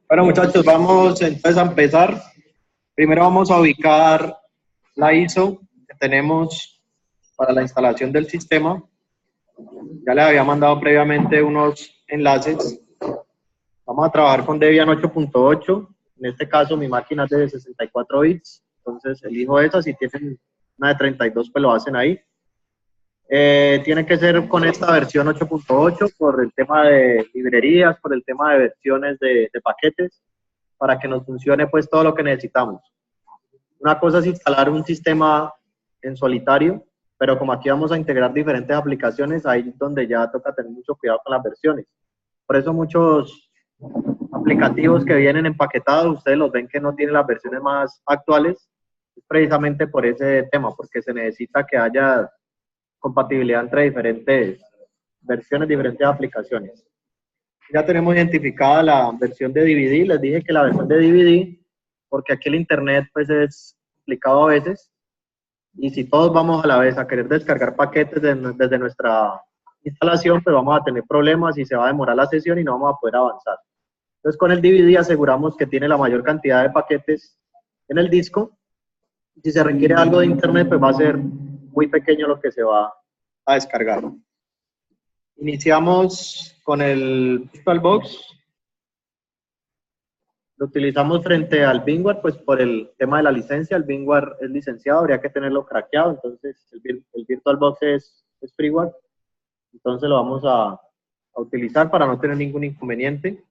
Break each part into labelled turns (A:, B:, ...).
A: Bueno, muchachos, vamos entonces a empezar. Primero vamos a ubicar la ISO que tenemos para la instalación del sistema. Ya les había mandado previamente unos enlaces. Vamos a trabajar con Debian 8.8. En este caso mi máquina es de 64 bits. Entonces elijo esa. Si tienen una de 32, pues lo hacen ahí. Tiene que ser con esta versión 8.8 por el tema de librerías, por el tema de versiones de paquetes, para que nos funcione pues todo lo que necesitamos. Una cosa es instalar un sistema en solitario, pero como aquí vamos a integrar diferentes aplicaciones, ahí es donde ya toca tener mucho cuidado con las versiones. Por eso muchos aplicativos que vienen empaquetados, ustedes los ven que no tienen las versiones más actuales, precisamente por ese tema, porque se necesita que haya compatibilidad entre diferentes versiones, diferentes aplicaciones. Ya tenemos identificada la versión de DVD. Les dije que la versión de DVD, porque aquí el internet pues es complicado a veces, y si todos vamos a la vez a querer descargar paquetes desde nuestra instalación, pues vamos a tener problemas y se va a demorar la sesión y no vamos a poder avanzar. Entonces con el DVD aseguramos que tiene la mayor cantidad de paquetes en el disco. Si se requiere algo de internet, pues va a ser muy pequeño lo que se va a descargar. Iniciamos con el VirtualBox. Lo utilizamos frente al VMware, pues por el tema de la licencia. El VMware es licenciado, habría que tenerlo craqueado, entonces el VirtualBox es freeware. Entonces lo vamos a utilizar para no tener ningún inconveniente.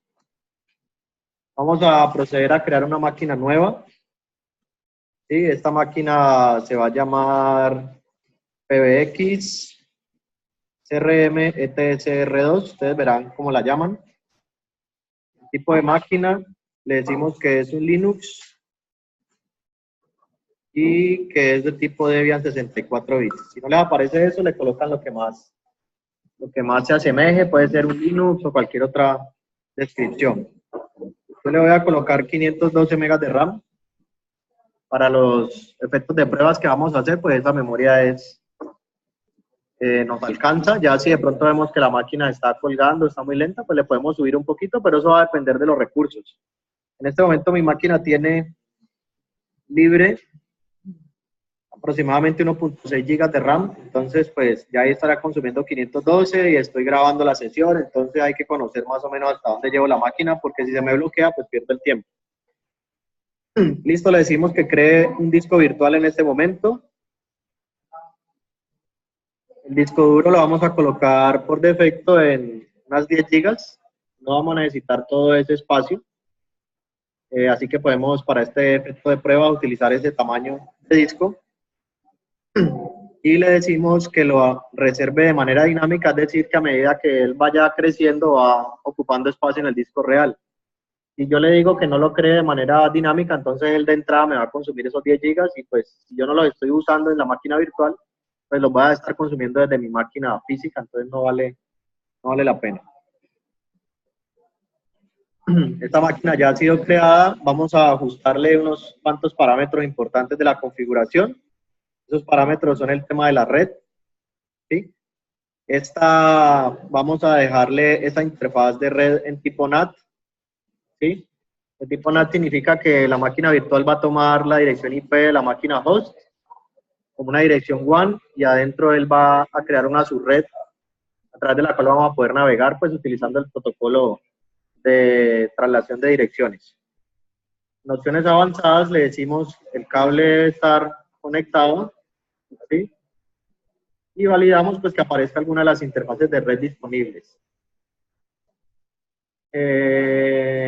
A: Vamos a proceder a crear una máquina nueva. Sí, esta máquina se va a llamar PBX CRM ETSR2, ustedes verán cómo la llaman. El tipo de máquina, le decimos que es un Linux y que es de tipo Debian 64 bits. Si no les aparece eso, le colocan lo que más se asemeje, puede ser un Linux o cualquier otra descripción. Yo le voy a colocar 512 megas de RAM. Para los efectos de pruebas que vamos a hacer, pues esa memoria nos alcanza. Ya si de pronto vemos que la máquina está colgando, está muy lenta, pues le podemos subir un poquito, pero eso va a depender de los recursos. En este momento mi máquina tiene libre aproximadamente 1.6 GB de RAM, entonces pues ya ahí estará consumiendo 512 y estoy grabando la sesión, entonces hay que conocer más o menos hasta dónde llevo la máquina, porque si se me bloquea, pues pierdo el tiempo. Listo, le decimos que cree un disco virtual en este momento. El disco duro lo vamos a colocar por defecto en unas 10 GB. No vamos a necesitar todo ese espacio. Así que podemos para este efecto de prueba utilizar ese tamaño de disco. Y le decimos que lo reserve de manera dinámica, es decir, que a medida que él vaya creciendo va ocupando espacio en el disco real. Si yo le digo que no lo cree de manera dinámica, entonces él de entrada me va a consumir esos 10 GB y pues si yo no los estoy usando en la máquina virtual, pues los voy a estar consumiendo desde mi máquina física, entonces no vale la pena. Esta máquina ya ha sido creada, vamos a ajustarle unos cuantos parámetros importantes de la configuración. Esos parámetros son el tema de la red, ¿sí? Vamos a dejarle esa interfaz de red en tipo NAT, ¿sí? El tipo NAT significa que la máquina virtual va a tomar la dirección IP de la máquina host como una dirección WAN y adentro él va a crear una subred a través de la cual vamos a poder navegar pues utilizando el protocolo de traslación de direcciones. En opciones avanzadas le decimos el cable debe estar conectado, ¿sí? Y validamos pues que aparezca alguna de las interfaces de red disponibles.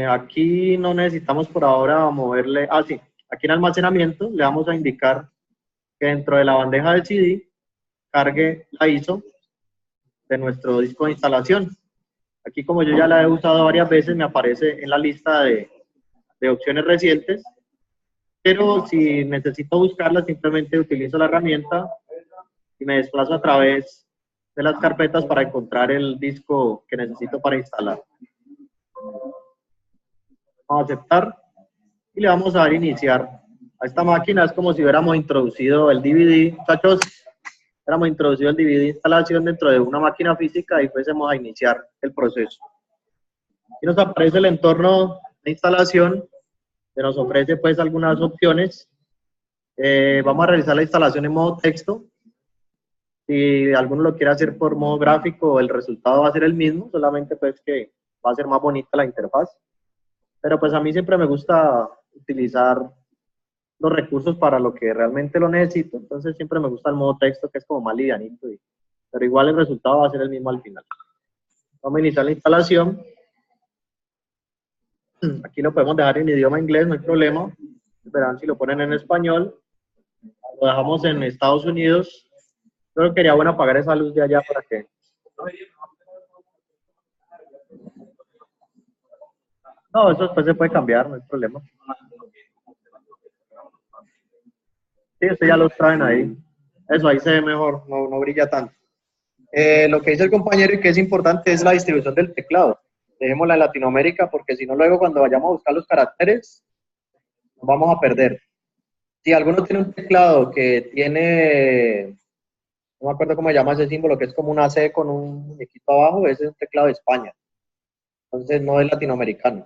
A: Aquí no necesitamos por ahora moverle, sí, aquí en almacenamiento le vamos a indicar que dentro de la bandeja del CD cargue la ISO de nuestro disco de instalación. Aquí como yo ya la he usado varias veces me aparece en la lista de opciones recientes, pero si necesito buscarla simplemente utilizo la herramienta y me desplazo a través de las carpetas para encontrar el disco que necesito para instalar. Vamos a aceptar y le vamos a dar iniciar a esta máquina. Es como si hubiéramos introducido el DVD. Muchachos, hubiéramos introducido el DVD de instalación dentro de una máquina física y fuésemos a iniciar el proceso. Aquí nos aparece el entorno de instalación, que nos ofrece pues algunas opciones. Vamos a realizar la instalación en modo texto. Si alguno lo quiere hacer por modo gráfico, el resultado va a ser el mismo, solamente pues que va a ser más bonita la interfaz. Pero pues a mí siempre me gusta utilizar los recursos para lo que realmente lo necesito, entonces siempre me gusta el modo texto, que es como más livianito, pero igual el resultado va a ser el mismo al final. Vamos a iniciar la instalación. Aquí lo podemos dejar en idioma inglés, no hay problema. Verán si lo ponen en español. Lo dejamos en Estados Unidos. Creo que sería bueno apagar esa luz de allá para que... No, eso después se puede cambiar, no hay problema. Sí, esto ya los traen ahí. Eso, ahí se ve mejor, no brilla tanto. Lo que dice el compañero y que es importante es la distribución del teclado. Dejémosla en Latinoamérica porque si no luego cuando vayamos a buscar los caracteres nos vamos a perder. Si alguno tiene un teclado que tiene, no me acuerdo cómo se llama ese símbolo, que es como una C con un muñequito abajo, ese es un teclado de España. Entonces no es latinoamericano.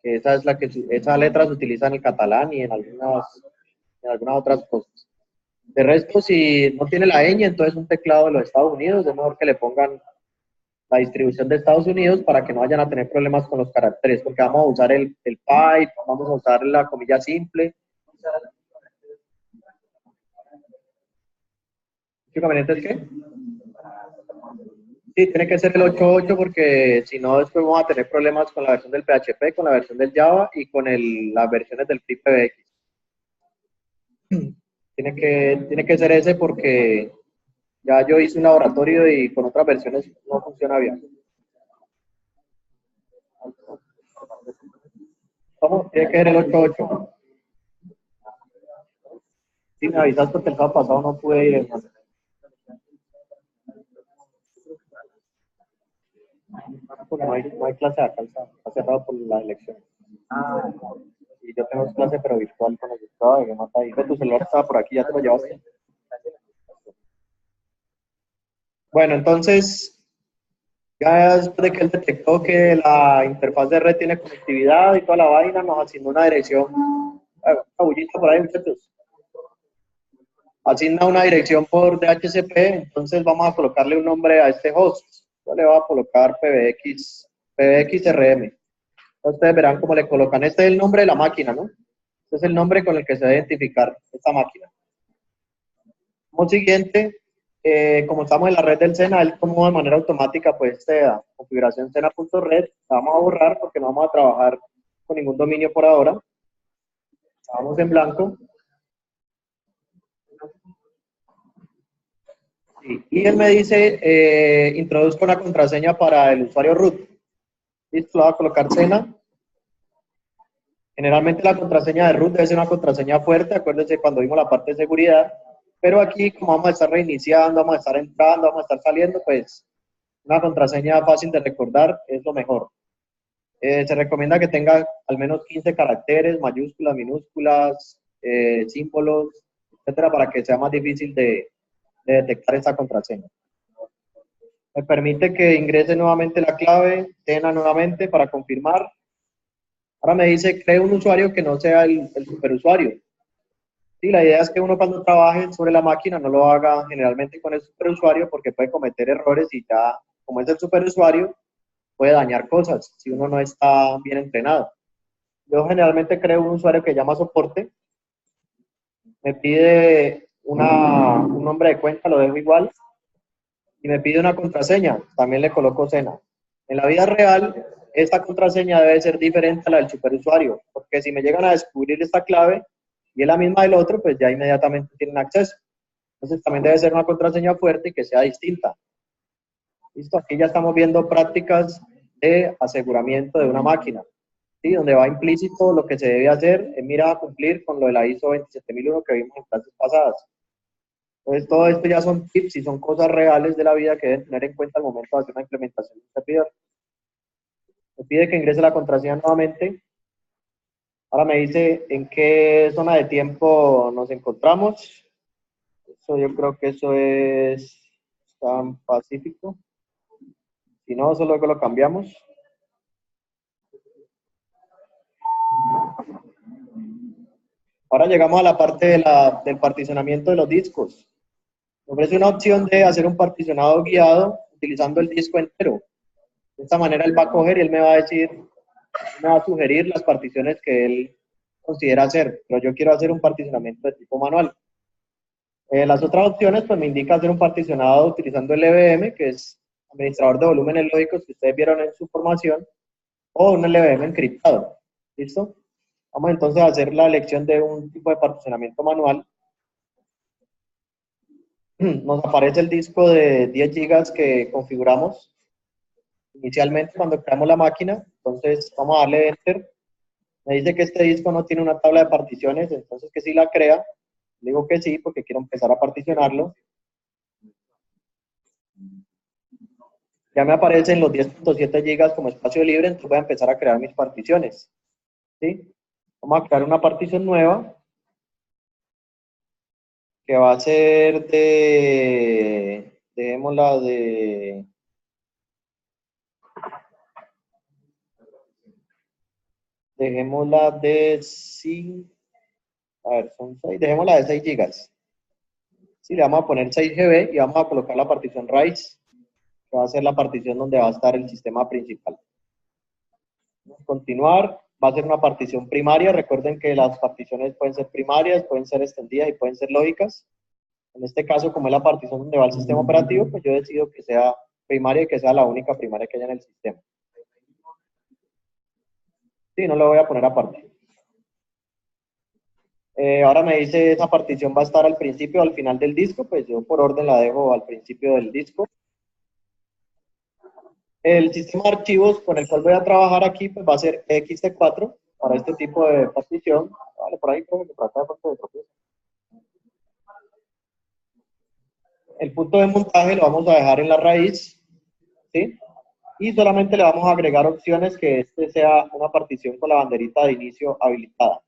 A: Esa es esa letra se utiliza en el catalán y en algunas otras cosas. De resto, si no tiene la ñ, entonces un teclado de los Estados Unidos, es mejor que le pongan la distribución de Estados Unidos para que no vayan a tener problemas con los caracteres, porque vamos a usar el pipe, vamos a usar la comilla simple. ¿Qué conveniente es qué? Sí, tiene que ser el 8.8 porque si no después vamos a tener problemas con la versión del PHP, con la versión del Java y con las versiones del PBX. Tiene que ser ese porque ya yo hice un laboratorio y con otras versiones no funciona bien. ¿Cómo? Tiene que ser el 8.8. Sí, me avisas porque el sábado pasado no pude ir, hermano. Porque no hay clase acá, está cerrado por la elección. Y yo tengo clase pero virtual con el estado de mata ahí. Tu celular estaba por aquí, ya te lo llevaste. Bueno, entonces, ya después de que él detectó que la interfaz de red tiene conectividad y toda la vaina, nos asignó una dirección. Una bullita por ahí, muchachos. Asigna una dirección por DHCP, entonces vamos a colocarle un nombre a este host. Yo le voy a colocar PBXRM. Ustedes verán cómo le colocan. Este es el nombre de la máquina, ¿no? Este es el nombre con el que se va a identificar esta máquina. Como siguiente, como estamos en la red del SENA, él tomó de manera automática pues esta configuración sena.red. La vamos a borrar porque no vamos a trabajar con ningún dominio por ahora. Vamos en blanco. Sí. Y él me dice, introduzco una contraseña para el usuario root. Listo, lo voy a colocar SENA. Generalmente la contraseña de root debe ser una contraseña fuerte, acuérdense cuando vimos la parte de seguridad, pero aquí como vamos a estar reiniciando, vamos a estar entrando, vamos a estar saliendo, pues una contraseña fácil de recordar es lo mejor. Se recomienda que tenga al menos 15 caracteres, mayúsculas, minúsculas, símbolos, etcétera, para que sea más difícil de detectar esta contraseña. Me permite que ingrese nuevamente la clave, SENA nuevamente para confirmar. Ahora me dice, cree un usuario que no sea el superusuario. Sí, la idea es que uno cuando trabaje sobre la máquina no lo haga generalmente con el superusuario porque puede cometer errores y ya, como es el superusuario, puede dañar cosas si uno no está bien entrenado. Yo generalmente creo un usuario que llama soporte, me pide un nombre de cuenta, lo dejo igual, y me pide una contraseña, también le coloco SENA. En la vida real, esta contraseña debe ser diferente a la del superusuario, porque si me llegan a descubrir esta clave y es la misma del otro, pues ya inmediatamente tienen acceso. Entonces también debe ser una contraseña fuerte y que sea distinta. Listo, aquí ya estamos viendo prácticas de aseguramiento de una máquina, ¿sí? Donde va implícito lo que se debe hacer en mira a cumplir con lo de la ISO 27001 que vimos en clases pasadas. Entonces, todo esto ya son tips y son cosas reales de la vida que deben tener en cuenta al momento de hacer una implementación de un servidor. Me pide que ingrese la contraseña nuevamente. Ahora me dice en qué zona de tiempo nos encontramos. Yo creo que eso es tan pacífico. Si no, solo que lo cambiamos. Ahora llegamos a la parte del particionamiento de los discos. Me ofrece una opción de hacer un particionado guiado utilizando el disco entero. De esta manera él va a coger y él me va a decir, me va a sugerir las particiones que él considera hacer, pero yo quiero hacer un particionamiento de tipo manual. Las otras opciones pues me indica hacer un particionado utilizando el LVM, que es administrador de volúmenes lógicos que ustedes vieron en su formación, o un LVM encriptado. ¿Listo? Vamos entonces a hacer la elección de un tipo de particionamiento manual. Nos aparece el disco de 10 GB que configuramos inicialmente cuando creamos la máquina. Entonces vamos a darle Enter. Me dice que este disco no tiene una tabla de particiones, entonces que sí la crea. Digo que sí, porque quiero empezar a particionarlo. Ya me aparecen los 10.7 GB como espacio libre, entonces voy a empezar a crear mis particiones. ¿Sí? Vamos a crear una partición nueva, que va a ser de, dejémosla de, dejémosla de 5, a ver, son 6, dejémosla de 6 GB. Sí, le vamos a poner 6 GB y vamos a colocar la partición raíz, que va a ser la partición donde va a estar el sistema principal. Continuar, va a ser una partición primaria. Recuerden que las particiones pueden ser primarias, pueden ser extendidas y pueden ser lógicas. En este caso, como es la partición donde va el sistema operativo, pues yo decido que sea primaria y que sea la única primaria que haya en el sistema. Sí, no lo voy a poner aparte. Ahora me dice esa partición va a estar al principio o al final del disco, pues yo por orden la dejo al principio del disco. El sistema de archivos con el cual voy a trabajar aquí pues va a ser ext4 para este tipo de partición. Vale, por ahí creo que por acá de tropieza. El punto de montaje lo vamos a dejar en la raíz, ¿sí? Y solamente le vamos a agregar opciones que este sea una partición con la banderita de inicio habilitada,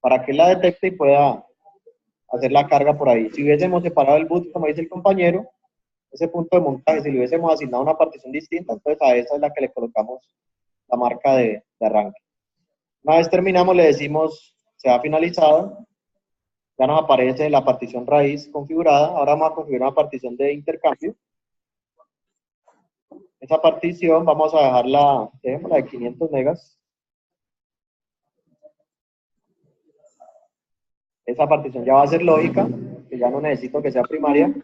A: para que la detecte y pueda hacer la carga por ahí. Si hubiésemos separado el boot, como dice el compañero, ese punto de montaje, si le hubiésemos asignado una partición distinta, entonces a esa es la que le colocamos la marca de arranque. Una vez terminamos, le decimos se ha finalizado. Ya nos aparece la partición raíz configurada. Ahora vamos a configurar una partición de intercambio. Esa partición vamos a dejarla, dejémosla de 500 megas. Esa partición ya va a ser lógica, que ya no necesito que sea primaria.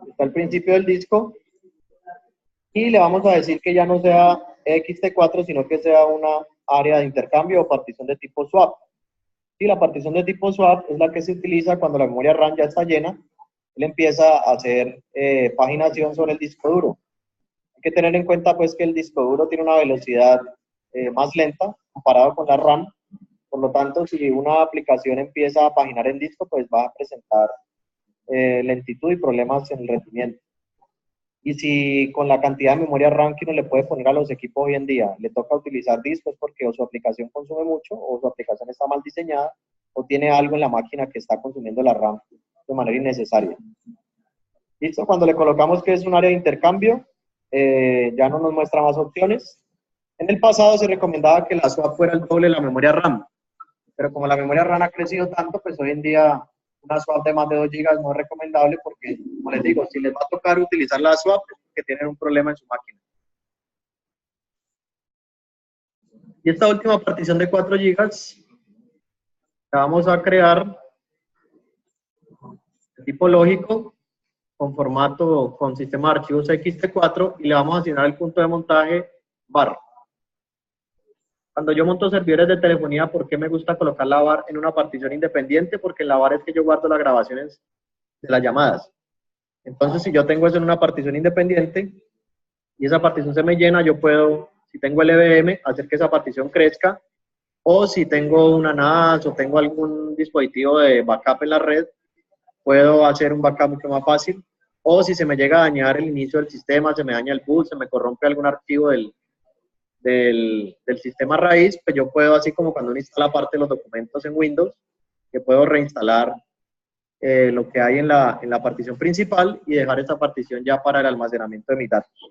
A: Está al principio del disco. Y le vamos a decir que ya no sea ext4, sino que sea una área de intercambio o partición de tipo swap. Y la partición de tipo swap es la que se utiliza cuando la memoria RAM ya está llena. Él empieza a hacer paginación sobre el disco duro. Hay que tener en cuenta pues que el disco duro tiene una velocidad más lenta comparado con la RAM. Por lo tanto, si una aplicación empieza a paginar en disco, pues va a presentar lentitud y problemas en el rendimiento. Y si con la cantidad de memoria RAM que uno le puede poner a los equipos hoy en día, le toca utilizar discos porque o su aplicación consume mucho, o su aplicación está mal diseñada, o tiene algo en la máquina que está consumiendo la RAM de manera innecesaria. ¿Listo? Cuando le colocamos que es un área de intercambio, ya no nos muestra más opciones. En el pasado se recomendaba que la swap fuera el doble de la memoria RAM, pero como la memoria RAM ha crecido tanto, pues hoy en día una swap de más de 2 GB no es recomendable porque, como les digo, si les va a tocar utilizar la swap, es porque tienen un problema en su máquina. Y esta última partición de 4 GB la vamos a crear de tipo lógico, con formato, con sistema de archivos ext4 y le vamos a asignar el punto de montaje bar. Cuando yo monto servidores de telefonía, ¿por qué me gusta colocar la bar en una partición independiente? Porque en la bar es que yo guardo las grabaciones de las llamadas. Entonces, si yo tengo eso en una partición independiente y esa partición se me llena, yo puedo, si tengo LVM, hacer que esa partición crezca, o si tengo una NAS o tengo algún dispositivo de backup en la red, puedo hacer un backup mucho más fácil. O si se me llega a dañar el inicio del sistema, se me daña el boot, se me corrompe algún archivo del sistema raíz, pues yo puedo, así como cuando uno instala parte de los documentos en Windows, que puedo reinstalar lo que hay en la partición principal y dejar esta partición ya para el almacenamiento de mis datos.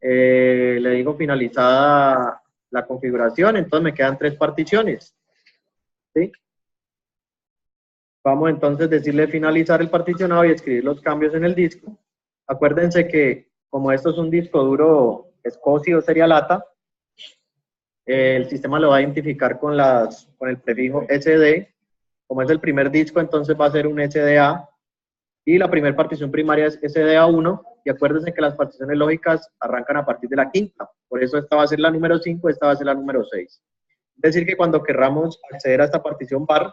A: Le digo finalizada la configuración, entonces me quedan 3 particiones. ¿Sí? Vamos entonces a decirle finalizar el particionado y escribir los cambios en el disco. Acuérdense que como esto es un disco duro SCSI o serialata, el sistema lo va a identificar con el prefijo SD. Como es el primer disco, entonces va a ser un SDA. Y la primera partición primaria es SDA1. Y acuérdense que las particiones lógicas arrancan a partir de la quinta. Por eso esta va a ser la número 5, esta va a ser la número 6. Es decir, que cuando queramos acceder a esta partición bar,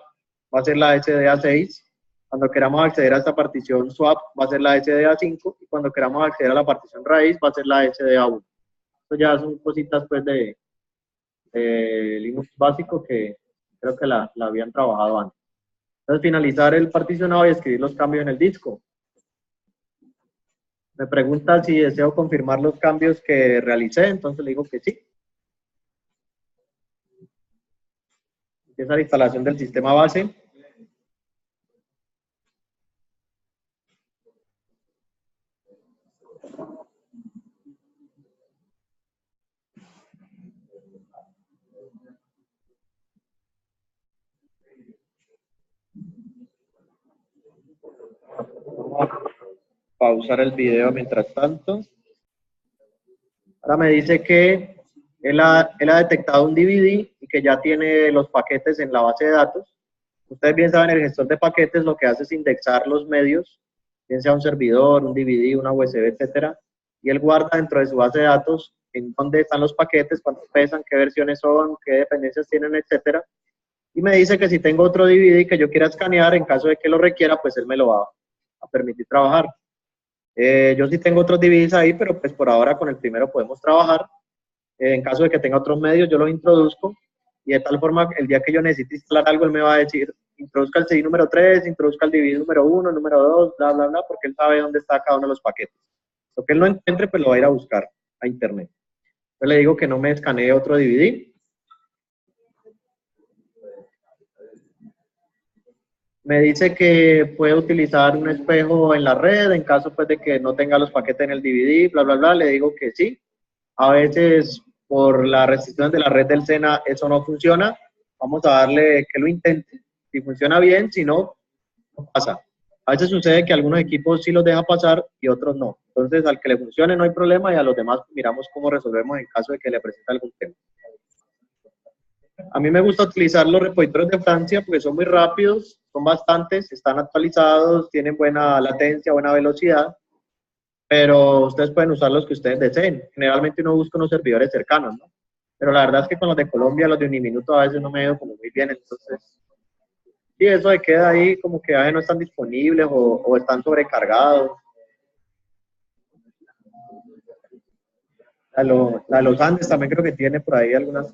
A: va a ser la SDA6. Cuando queramos acceder a esta partición swap, va a ser la SDA5. Y cuando queramos acceder a la partición raíz, va a ser la SDA1. Esto ya son cositas pues de Linux básico que creo que la habían trabajado antes. Entonces, finalizar el particionado y escribir los cambios en el disco. Me pregunta si deseo confirmar los cambios que realicé, entonces le digo que sí. Empieza la instalación del sistema base. Vamos a pausar el video mientras tanto. Ahora me dice que él ha detectado un DVD y que ya tiene los paquetes en la base de datos. Ustedes bien saben, el gestor de paquetes lo que hace es indexar los medios, bien sea un servidor, un DVD, una USB, etcétera, y él guarda dentro de su base de datos en dónde están los paquetes, cuántos pesan, qué versiones son, qué dependencias tienen, etcétera. Y me dice que si tengo otro DVD que yo quiera escanear, en caso de que lo requiera, pues él me lo va a permitir trabajar. Yo sí tengo otros DVDs ahí, pero pues por ahora con el primero podemos trabajar. En caso de que tenga otros medios, yo los introduzco y de tal forma, el día que yo necesite instalar algo, él me va a decir, introduzca el CD número 3, introduzca el DVD número 1, número 2, bla, bla, bla, porque él sabe dónde está cada uno de los paquetes. Lo que él no encuentre, pues lo va a ir a buscar a internet. Entonces le digo que no me escanee otro DVD. Me dice que puede utilizar un espejo en la red en caso pues de que no tenga los paquetes en el DVD, bla, bla, bla. Le digo que sí. A veces por las restricciones de la red del SENA eso no funciona. Vamos a darle que lo intente. Si funciona bien, si no, no pasa. A veces sucede que algunos equipos sí los deja pasar y otros no. Entonces, al que le funcione no hay problema y a los demás miramos cómo resolvemos en caso de que le presente algún tema. A mí me gusta utilizar los repositorios de Francia porque son muy rápidos, son bastantes, están actualizados, tienen buena latencia, buena velocidad, pero ustedes pueden usar los que ustedes deseen. Generalmente uno busca unos servidores cercanos, ¿no? Pero la verdad es que con los de Colombia, los de Uniminuto a veces no me veo como muy bien, entonces sí, eso de queda ahí como que a veces no están disponibles o están sobrecargados. La de los Andes también creo que tiene por ahí algunas.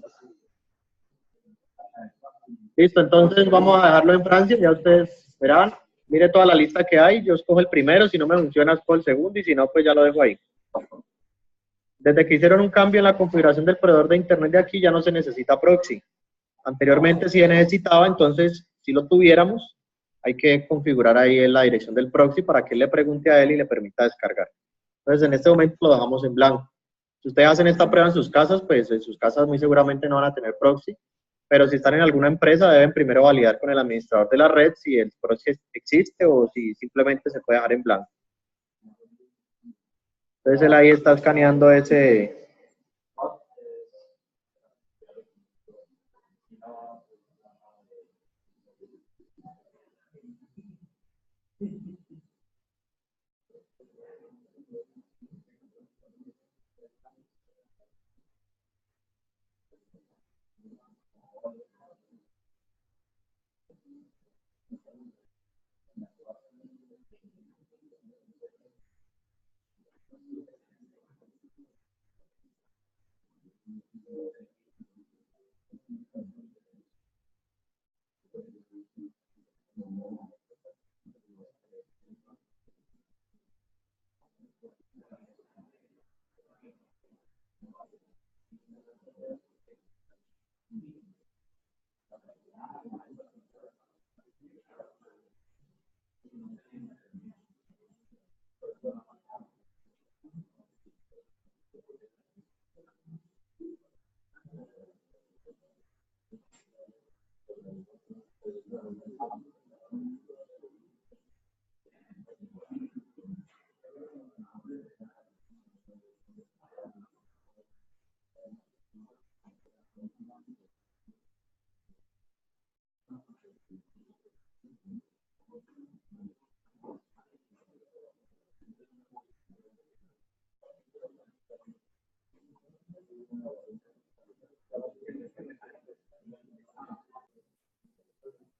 A: Listo, entonces vamos a dejarlo en Francia, ya ustedes verán. Mire toda la lista que hay, yo escojo el primero, si no me funciona escojo el segundo y si no, pues ya lo dejo ahí. Desde que hicieron un cambio en la configuración del proveedor de internet de aquí, ya no se necesita proxy. Anteriormente sí necesitaba, entonces si lo tuviéramos, hay que configurar ahí la dirección del proxy para que él le pregunte a él y le permita descargar. Entonces en este momento lo dejamos en blanco. Si ustedes hacen esta prueba en sus casas, pues en sus casas muy seguramente no van a tener proxy, pero si están en alguna empresa deben primero validar con el administrador de la red si el proxy existe o si simplemente se puede dejar en blanco. Entonces él ahí está escaneando ese.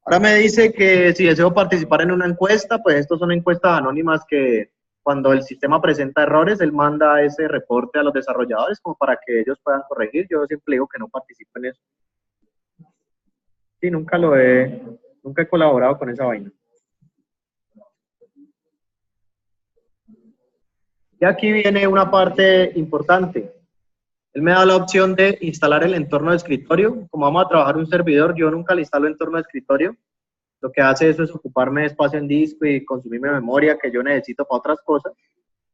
A: Ahora me dice que si deseo participar en una encuesta, pues estos son encuestas anónimas que cuando el sistema presenta errores, él manda ese reporte a los desarrolladores como para que ellos puedan corregir. Yo siempre digo que no participo en eso. Sí, nunca he colaborado con esa vaina. Y aquí viene una parte importante. Él me da la opción de instalar el entorno de escritorio. Como vamos a trabajar un servidor, yo nunca le instalo entorno de escritorio. Lo que hace eso es ocuparme de espacio en disco y consumirme memoria que yo necesito para otras cosas.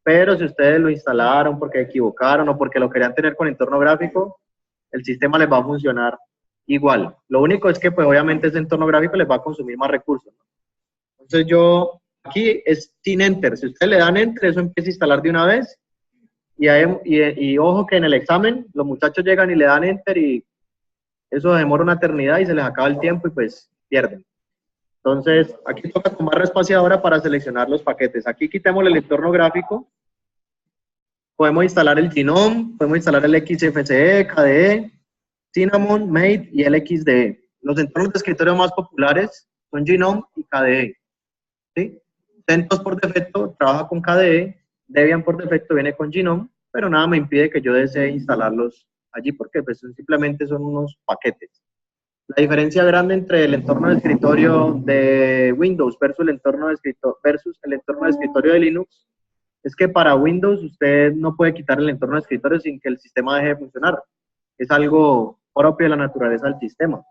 A: Pero si ustedes lo instalaron porque equivocaron o porque lo querían tener con entorno gráfico, el sistema les va a funcionar igual. Lo único es que, pues, obviamente ese entorno gráfico les va a consumir más recursos, ¿no? Entonces aquí es sin enter. Si ustedes le dan enter, eso empieza a instalar de una vez. Y ojo que en el examen los muchachos llegan y le dan enter y eso demora una eternidad y se les acaba el tiempo y pues pierden. Entonces, aquí toca tomar espaciadora para seleccionar los paquetes. Aquí quitemos el entorno gráfico. Podemos instalar el Gnome, podemos instalar el XFCE, KDE, Cinnamon, Mate y el XDE. Los entornos de escritorio más populares son Gnome y KDE. ¿Sí? CentOS por defecto trabaja con KDE, Debian por defecto viene con Gnome, pero nada me impide que yo desee instalarlos allí porque pues, simplemente son unos paquetes. La diferencia grande entre el entorno de escritorio de Windows versus el entorno de escritorio de Linux es que para Windows usted no puede quitar el entorno de escritorio sin que el sistema deje de funcionar. Es algo propio de la naturaleza del sistema.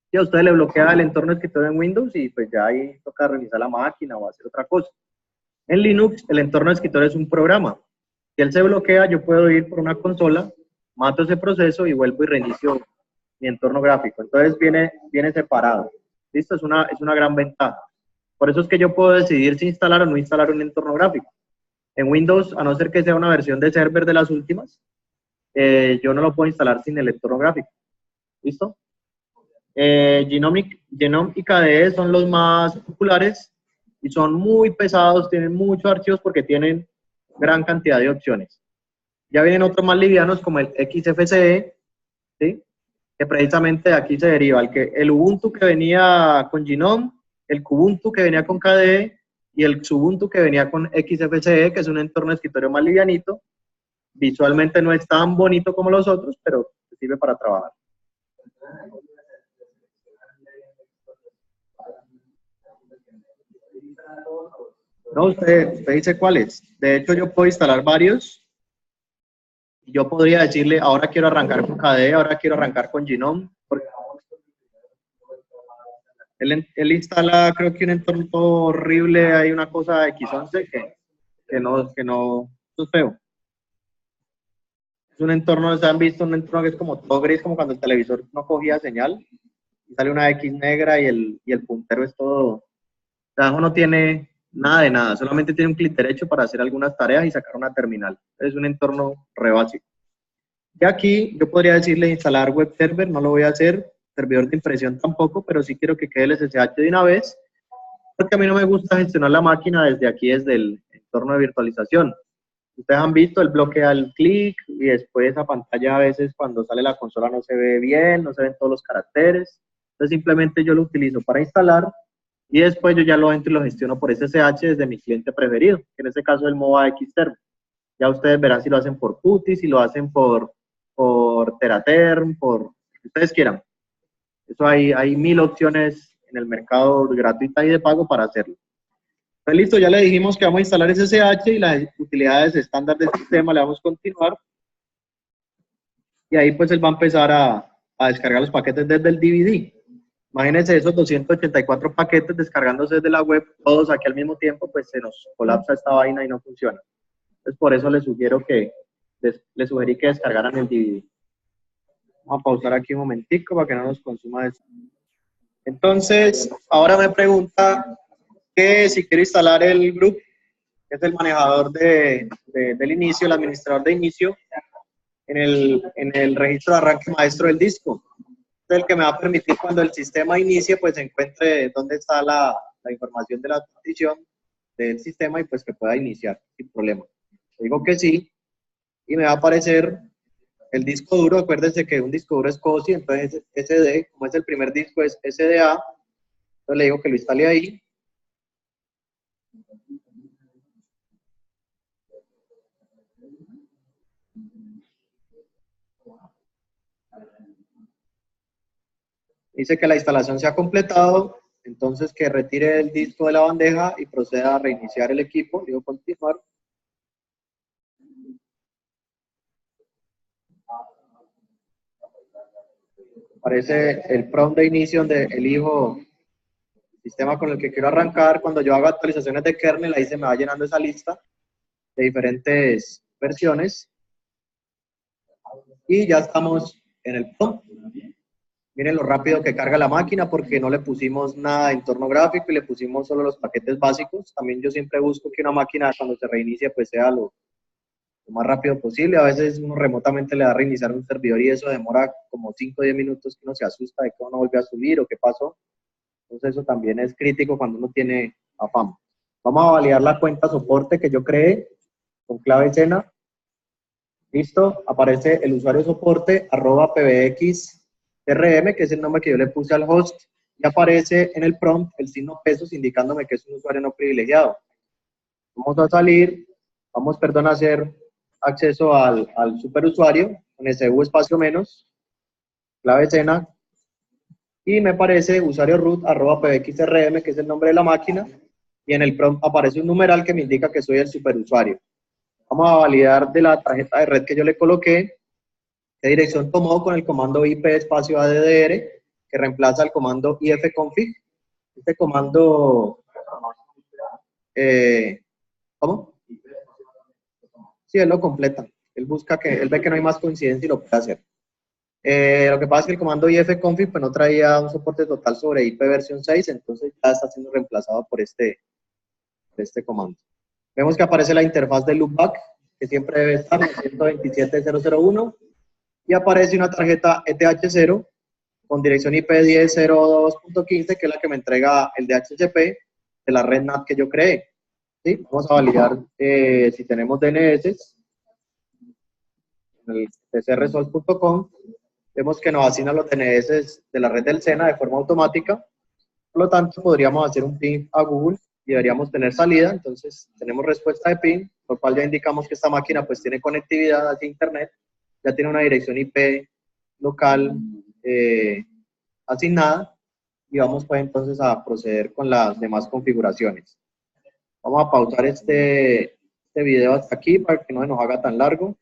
A: Si a usted le bloquea el entorno de escritorio en Windows y pues ya ahí toca reiniciar la máquina o hacer otra cosa. En Linux, el entorno de escritorio es un programa. Si él se bloquea, yo puedo ir por una consola, mato ese proceso y vuelvo y reinicio mi entorno gráfico. Entonces viene separado. ¿Listo? Es una gran ventaja. Por eso es que yo puedo decidir si instalar o no instalar un entorno gráfico. En Windows, a no ser que sea una versión de server de las últimas, yo no lo puedo instalar sin el entorno gráfico. ¿Listo? Gnome y KDE son los más populares y son muy pesados, tienen muchos archivos porque tienen gran cantidad de opciones. Ya vienen otros más livianos como el XFCE, ¿sí? Que precisamente de aquí se deriva el Ubuntu que venía con Gnome, el Kubuntu que venía con KDE y el Xubuntu que venía con XFCE, que es un entorno de escritorio más livianito. Visualmente no es tan bonito como los otros, pero sirve para trabajar. No, usted dice cuáles. De hecho, yo puedo instalar varios. Yo podría decirle, ahora quiero arrancar con KDE, ahora quiero arrancar con Gnome. Él instala, creo que un entorno horrible, hay una cosa X11 que no, eso es feo. Es un entorno, ¿se han visto? Un entorno que es como todo gris, como cuando el televisor no cogía señal y sale una X negra y el puntero es todo. O sea, no tiene nada de nada, solamente tiene un clic derecho para hacer algunas tareas y sacar una terminal. Es un entorno re básico. Y aquí yo podría decirle instalar web server, no lo voy a hacer, servidor de impresión tampoco, pero sí quiero que quede el SSH de una vez, porque a mí no me gusta gestionar la máquina desde aquí, desde el entorno de virtualización. Ustedes han visto, él bloquea el clic y después esa pantalla a veces cuando sale la consola no se ve bien, no se ven todos los caracteres. Entonces simplemente yo lo utilizo para instalar y después yo ya lo entro y lo gestiono por SSH desde mi cliente preferido, que en este caso es el MOBA Xterm. Ya ustedes verán si lo hacen por PuTTY, si lo hacen por Teraterm, por lo que ustedes quieran. Eso hay 1000 opciones en el mercado gratuita y de pago para hacerlo. Pues listo, ya le dijimos que vamos a instalar SSH y las utilidades estándar del sistema, le vamos a continuar. Y ahí pues él va a empezar a descargar los paquetes desde el DVD. Imagínense esos 284 paquetes descargándose desde la web, todos aquí al mismo tiempo, pues se nos colapsa esta vaina y no funciona. Entonces por eso les sugerí que descargaran el DVD. Vamos a pausar aquí un momentico para que no nos consuma esto. Entonces, ahora me pregunta que si quiero instalar el group, que es el manejador del inicio, el administrador de inicio, en el registro de arranque maestro del disco. Es el que me va a permitir cuando el sistema inicie, pues encuentre dónde está la información de la partición del sistema y pues que pueda iniciar sin problema. Le digo que sí y me va a aparecer el disco duro, acuérdense que un disco duro es COSI, entonces SD, como es el primer disco, es SDA. Entonces le digo que lo instale ahí. Dice que la instalación se ha completado, entonces que retire el disco de la bandeja y proceda a reiniciar el equipo. Digo continuar. Aparece el prompt de inicio donde elijo el sistema con el que quiero arrancar. Cuando yo hago actualizaciones de kernel, ahí se me va llenando esa lista de diferentes versiones. Y ya estamos en el prompt. Miren lo rápido que carga la máquina porque no le pusimos nada de entorno gráfico y le pusimos solo los paquetes básicos. También yo siempre busco que una máquina cuando se reinicie pues sea lo más rápido posible. A veces uno remotamente le da a reiniciar un servidor y eso demora como 5 o 10 minutos que uno se asusta de que uno vuelve a subir o qué pasó. Entonces eso también es crítico cuando uno tiene afán. Vamos a validar la cuenta soporte que yo creé con clave Sena. Listo, aparece el usuario soporte @pbxrm, que es el nombre que yo le puse al host, y aparece en el prompt el signo pesos indicándome que es un usuario no privilegiado. Vamos a salir, a hacer acceso al superusuario con SU espacio menos, clave Sena, y me aparece usuario root @pbxrm, que es el nombre de la máquina, y en el prompt aparece un numeral que me indica que soy el superusuario. Vamos a validar de la tarjeta de red que yo le coloqué, qué dirección tomó con el comando IP espacio addr, que reemplaza el comando ifconfig. Este comando, ¿cómo? Sí, él lo completa. Él busca que, él ve que no hay más coincidencia y lo puede hacer. Lo que pasa es que el comando ifconfig pues, no traía un soporte total sobre IP versión 6, entonces ya está siendo reemplazado por este comando. Vemos que aparece la interfaz de loopback, que siempre debe estar en 127.0.0.1, y aparece una tarjeta ETH0 con dirección IP 10.02.15, que es la que me entrega el DHCP de la red NAT que yo creé. ¿Sí? Vamos a validar si tenemos DNS. En el tcresolve.com vemos que nos asigna los DNS de la red del Sena de forma automática. Por lo tanto, podríamos hacer un ping a Google y deberíamos tener salida. Entonces, tenemos respuesta de ping, por lo cual ya indicamos que esta máquina pues tiene conectividad hacia Internet, ya tiene una dirección IP local asignada y vamos pues entonces a proceder con las demás configuraciones. Vamos a pausar este video hasta aquí para que no se nos haga tan largo.